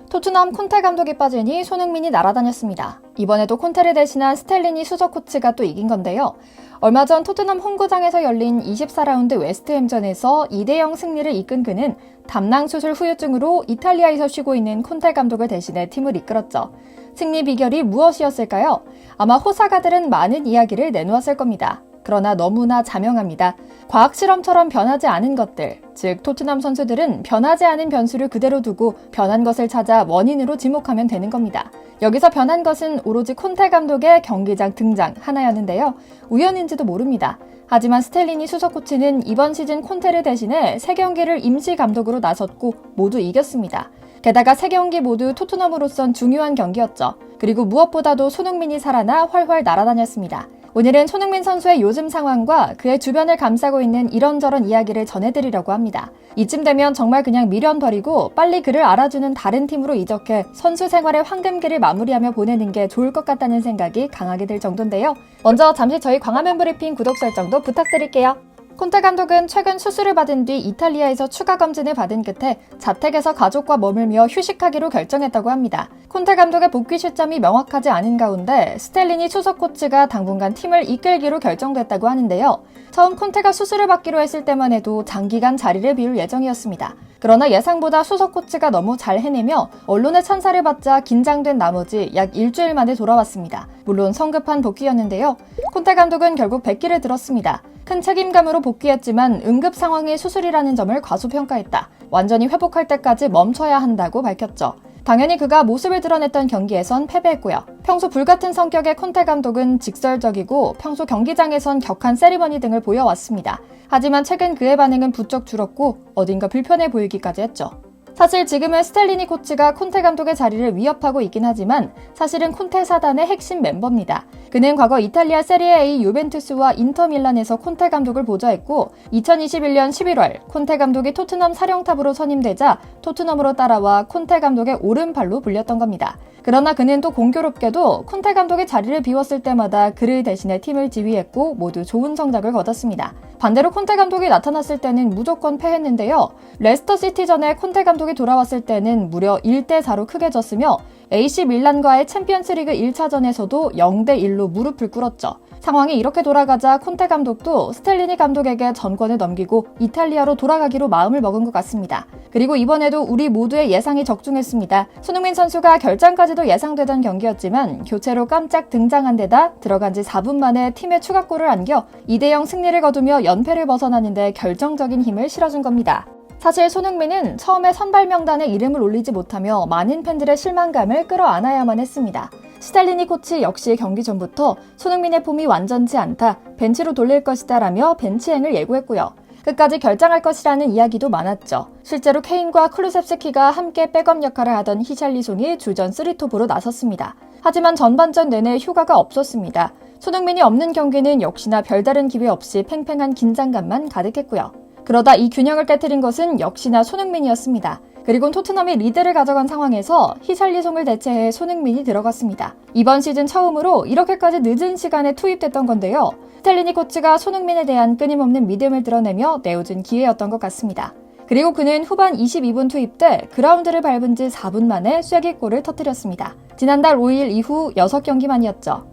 토트넘 콘테 감독이 빠지니 손흥민이 날아다녔습니다. 이번에도 콘테를 대신한 스텔리니 수석 코치가 또 이긴 건데요. 얼마 전 토트넘 홈구장에서 열린 24라운드 웨스트햄전에서 2대0 승리를 이끈 그는 담낭 수술 후유증으로 이탈리아에서 쉬고 있는 콘테 감독을 대신해 팀을 이끌었죠. 승리 비결이 무엇이었을까요? 아마 호사가들은 많은 이야기를 내놓았을 겁니다. 그러나 너무나 자명합니다. 과학실험처럼 변하지 않은 것들, 즉 토트넘 선수들은 변하지 않은 변수를 그대로 두고 변한 것을 찾아 원인으로 지목하면 되는 겁니다. 여기서 변한 것은 오로지 콘테 감독의 경기장 등장 하나였는데요. 우연인지도 모릅니다. 하지만 스텔리니 수석 코치는 이번 시즌 콘테를 대신해 3경기를 임시 감독으로 나섰고 모두 이겼습니다. 게다가 3경기 모두 토트넘으로선 중요한 경기였죠. 그리고 무엇보다도 손흥민이 살아나 활활 날아다녔습니다. 오늘은 손흥민 선수의 요즘 상황과 그의 주변을 감싸고 있는 이런저런 이야기를 전해드리려고 합니다. 이쯤 되면 정말 그냥 미련 버리고 빨리 그를 알아주는 다른 팀으로 이적해 선수 생활의 황금기를 마무리하며 보내는 게 좋을 것 같다는 생각이 강하게 들 정도인데요. 먼저 잠시 저희 광화문 브리핑 구독 설정도 부탁드릴게요. 콘테 감독은 최근 수술을 받은 뒤 이탈리아에서 추가 검진을 받은 끝에 자택에서 가족과 머물며 휴식하기로 결정했다고 합니다. 콘테 감독의 복귀 시점이 명확하지 않은 가운데 스텔리니 수석 코치가 당분간 팀을 이끌기로 결정됐다고 하는데요. 처음 콘테가 수술을 받기로 했을 때만 해도 장기간 자리를 비울 예정이었습니다. 그러나 예상보다 수석 코치가 너무 잘 해내며 언론의 찬사를 받자 긴장된 나머지 약 일주일 만에 돌아왔습니다. 물론 성급한 복귀였는데요. 콘테 감독은 결국 백기를 들었습니다. 큰 책임감으로 복귀했지만 응급 상황의 수술이라는 점을 과소평가했다. 완전히 회복할 때까지 멈춰야 한다고 밝혔죠. 당연히 그가 모습을 드러냈던 경기에선 패배했고요. 평소 불같은 성격의 콘테 감독은 직설적이고 평소 경기장에선 격한 세리머니 등을 보여왔습니다. 하지만 최근 그의 반응은 부쩍 줄었고 어딘가 불편해 보이기까지 했죠. 사실 지금은 스텔리니 코치가 콘테 감독의 자리를 위협하고 있긴 하지만 사실은 콘테 사단의 핵심 멤버입니다. 그는 과거 이탈리아 세리에 A 유벤투스와 인터밀란에서 콘테 감독을 보좌했고 2021년 11월 콘테 감독이 토트넘 사령탑으로 선임되자 토트넘으로 따라와 콘테 감독의 오른팔로 불렸던 겁니다. 그러나 그는 또 공교롭게도 콘테 감독의 자리를 비웠을 때마다 그를 대신해 팀을 지휘했고 모두 좋은 성적을 거뒀습니다. 반대로 콘테 감독이 나타났을 때는 무조건 패했는데요. 레스터 시티전에 콘테 감독이 돌아왔을 때는 무려 1대4로 크게 졌으며 AC 밀란과의 챔피언스리그 1차전에서도 0대1로 무릎을 꿇었죠. 상황이 이렇게 돌아가자 콘테 감독도 스텔리니 감독에게 전권을 넘기고 이탈리아로 돌아가기로 마음을 먹은 것 같습니다. 그리고 이번에도 우리 모두의 예상이 적중했습니다. 손흥민 선수가 결장까지도 예상되던 경기였지만 교체로 깜짝 등장한 데다 들어간 지 4분 만에 팀에 추가골을 안겨 2대0 승리를 거두며 연패를 벗어나는 데 결정적인 힘을 실어준 겁니다. 사실 손흥민은 처음에 선발 명단에 이름을 올리지 못하며 많은 팬들의 실망감을 끌어안아야만 했습니다. 스텔리니 코치 역시 경기 전부터 손흥민의 폼이 완전치 않다, 벤치로 돌릴 것이다 라며 벤치행을 예고했고요. 끝까지 결장할 것이라는 이야기도 많았죠. 실제로 케인과 클루셉스키가 함께 백업 역할을 하던 히샬리송이 주전 3톱으로 나섰습니다. 하지만 전반전 내내 휴가가 없었습니다. 손흥민이 없는 경기는 역시나 별다른 기회 없이 팽팽한 긴장감만 가득했고요. 그러다 이 균형을 깨트린 것은 역시나 손흥민이었습니다. 그리고 토트넘이 리드를 가져간 상황에서 히샬리송을 대체해 손흥민이 들어갔습니다. 이번 시즌 처음으로 이렇게까지 늦은 시간에 투입됐던 건데요. 스텔리니 코치가 손흥민에 대한 끊임없는 믿음을 드러내며 내어준 기회였던 것 같습니다. 그리고 그는 후반 22분 투입 때 그라운드를 밟은 지 4분 만에 쐐기골을 터뜨렸습니다. 지난달 5일 이후 6경기만이었죠.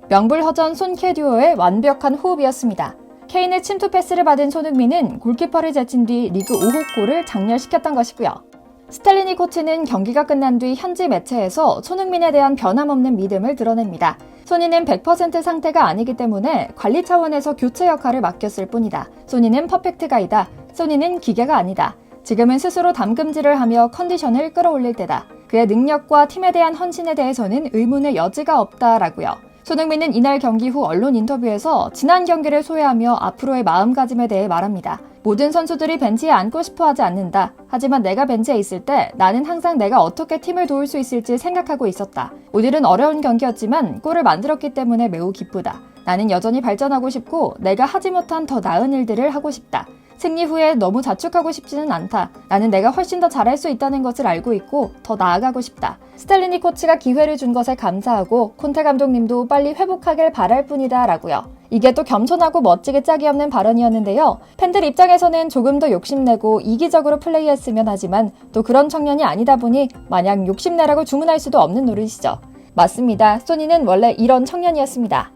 명불허전 손케 듀오의 완벽한 호흡이었습니다. 케인의 침투 패스를 받은 손흥민은 골키퍼를 제친 뒤 리그 5호 골을 장렬시켰던 것이고요. 스텔리니 코치는 경기가 끝난 뒤 현지 매체에서 손흥민에 대한 변함없는 믿음을 드러냅니다. 소니는 100% 상태가 아니기 때문에 관리 차원에서 교체 역할을 맡겼을 뿐이다. 소니는 퍼펙트 가이다. 소니는 기계가 아니다. 지금은 스스로 담금질을 하며 컨디션을 끌어올릴 때다. 그의 능력과 팀에 대한 헌신에 대해서는 의문의 여지가 없다라고요. 손흥민은 이날 경기 후 언론 인터뷰에서 지난 경기를 소회하며 앞으로의 마음가짐에 대해 말합니다. 모든 선수들이 벤치에 앉고 싶어 하지 않는다. 하지만 내가 벤치에 있을 때 나는 항상 내가 어떻게 팀을 도울 수 있을지 생각하고 있었다. 오늘은 어려운 경기였지만 골을 만들었기 때문에 매우 기쁘다. 나는 여전히 발전하고 싶고 내가 하지 못한 더 나은 일들을 하고 싶다. 승리 후에 너무 자축하고 싶지는 않다. 나는 내가 훨씬 더 잘할 수 있다는 것을 알고 있고 더 나아가고 싶다. 스텔리니 코치가 기회를 준 것에 감사하고 콘테 감독님도 빨리 회복하길 바랄 뿐이다 라고요. 이게 또 겸손하고 멋지게 짝이 없는 발언이었는데요. 팬들 입장에서는 조금 더 욕심내고 이기적으로 플레이했으면 하지만 또 그런 청년이 아니다 보니 마냥 욕심내라고 주문할 수도 없는 노릇이죠. 맞습니다. 소니는 원래 이런 청년이었습니다.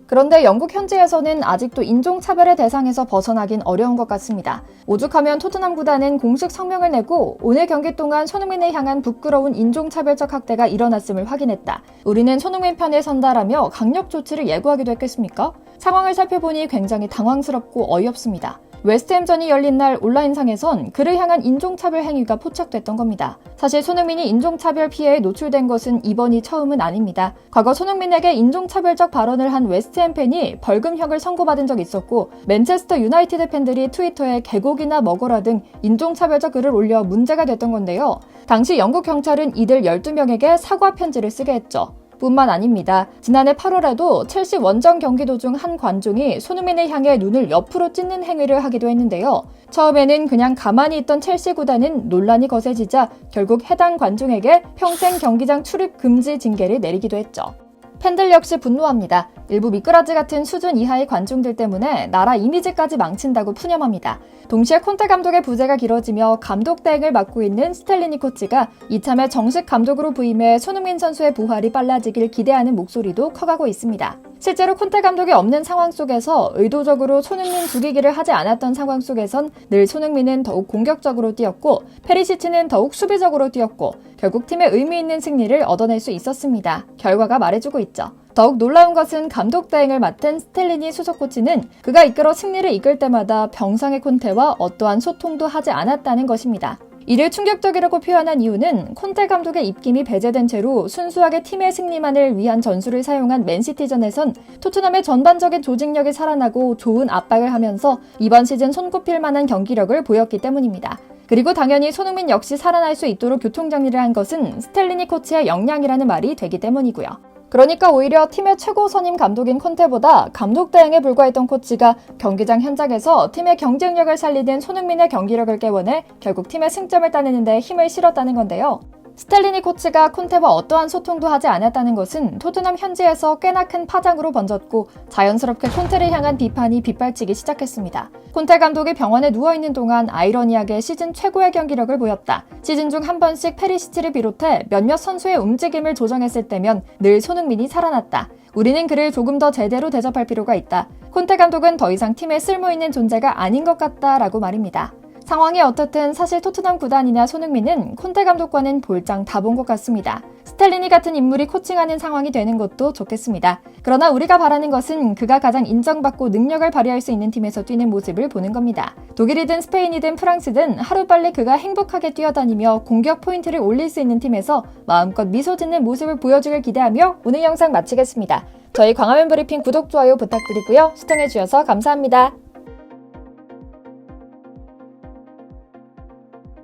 그런데 영국 현지에서는 아직도 인종차별의 대상에서 벗어나긴 어려운 것 같습니다. 오죽하면 토트넘 구단은 공식 성명을 내고 오늘 경기 동안 손흥민을 향한 부끄러운 인종차별적 학대가 일어났음을 확인했다. 우리는 손흥민 편에 선다라며 강력 조치를 예고하기도 했겠습니까? 상황을 살펴보니 굉장히 당황스럽고 어이없습니다. 웨스트햄전이 열린 날 온라인상에선 그를 향한 인종차별 행위가 포착됐던 겁니다. 사실 손흥민이 인종차별 피해에 노출된 것은 이번이 처음은 아닙니다. 과거 손흥민에게 인종차별적 발언을 한 웨스트햄 팬이 벌금형을 선고받은 적 있었고 맨체스터 유나이티드 팬들이 트위터에 개고기나 먹어라 등 인종차별적 글을 올려 문제가 됐던 건데요. 당시 영국 경찰은 이들 12명에게 사과 편지를 쓰게 했죠. 뿐만 아닙니다. 지난해 8월에도 첼시 원정 경기 도중 한 관중이 손흥민을 향해 눈을 옆으로 찢는 행위를 하기도 했는데요. 처음에는 그냥 가만히 있던 첼시 구단은 논란이 거세지자 결국 해당 관중에게 평생 경기장 출입 금지 징계를 내리기도 했죠. 팬들 역시 분노합니다. 일부 미꾸라지 같은 수준 이하의 관중들 때문에 나라 이미지까지 망친다고 푸념합니다. 동시에 콘테 감독의 부재가 길어지며 감독 대행을 맡고 있는 스텔리니 코치가 이참에 정식 감독으로 부임해 손흥민 선수의 부활이 빨라지길 기대하는 목소리도 커가고 있습니다. 실제로 콘테 감독이 없는 상황 속에서 의도적으로 손흥민 죽이기를 하지 않았던 상황 속에선 늘 손흥민은 더욱 공격적으로 뛰었고 페리시치는 더욱 수비적으로 뛰었고 결국 팀의 의미 있는 승리를 얻어낼 수 있었습니다. 결과가 말해주고 있죠. 더욱 놀라운 것은 감독 대행을 맡은 스텔리니 수석 코치는 그가 이끌어 승리를 이끌 때마다 병상의 콘테와 어떠한 소통도 하지 않았다는 것입니다. 이를 충격적이라고 표현한 이유는 콘테 감독의 입김이 배제된 채로 순수하게 팀의 승리만을 위한 전술을 사용한 맨시티전에선 토트넘의 전반적인 조직력이 살아나고 좋은 압박을 하면서 이번 시즌 손꼽힐 만한 경기력을 보였기 때문입니다. 그리고 당연히 손흥민 역시 살아날 수 있도록 교통정리를 한 것은 스텔리니 코치의 역량이라는 말이 되기 때문이고요. 그러니까 오히려 팀의 최고 선임 감독인 콘테보다 감독 대행에 불과했던 코치가 경기장 현장에서 팀의 경쟁력을 살리는 손흥민의 경기력을 깨워내 결국 팀의 승점을 따내는 데 힘을 실었다는 건데요. 스텔리니 코치가 콘테와 어떠한 소통도 하지 않았다는 것은 토트넘 현지에서 꽤나 큰 파장으로 번졌고 자연스럽게 콘테를 향한 비판이 빗발치기 시작했습니다. 콘테 감독이 병원에 누워있는 동안 아이러니하게 시즌 최고의 경기력을 보였다. 시즌 중 한 번씩 페리시치를 비롯해 몇몇 선수의 움직임을 조정했을 때면 늘 손흥민이 살아났다. 우리는 그를 조금 더 제대로 대접할 필요가 있다. 콘테 감독은 더 이상 팀에 쓸모있는 존재가 아닌 것 같다라고 말입니다. 상황이 어떻든 사실 토트넘 구단이나 손흥민은 콘테 감독과는 볼장 다 본 것 같습니다. 스텔리니 같은 인물이 코칭하는 상황이 되는 것도 좋겠습니다. 그러나 우리가 바라는 것은 그가 가장 인정받고 능력을 발휘할 수 있는 팀에서 뛰는 모습을 보는 겁니다. 독일이든 스페인이든 프랑스든 하루빨리 그가 행복하게 뛰어다니며 공격 포인트를 올릴 수 있는 팀에서 마음껏 미소 짓는 모습을 보여주길 기대하며 오늘 영상 마치겠습니다. 저희 광화문 브리핑 구독, 좋아요 부탁드리고요. 시청해주셔서 감사합니다.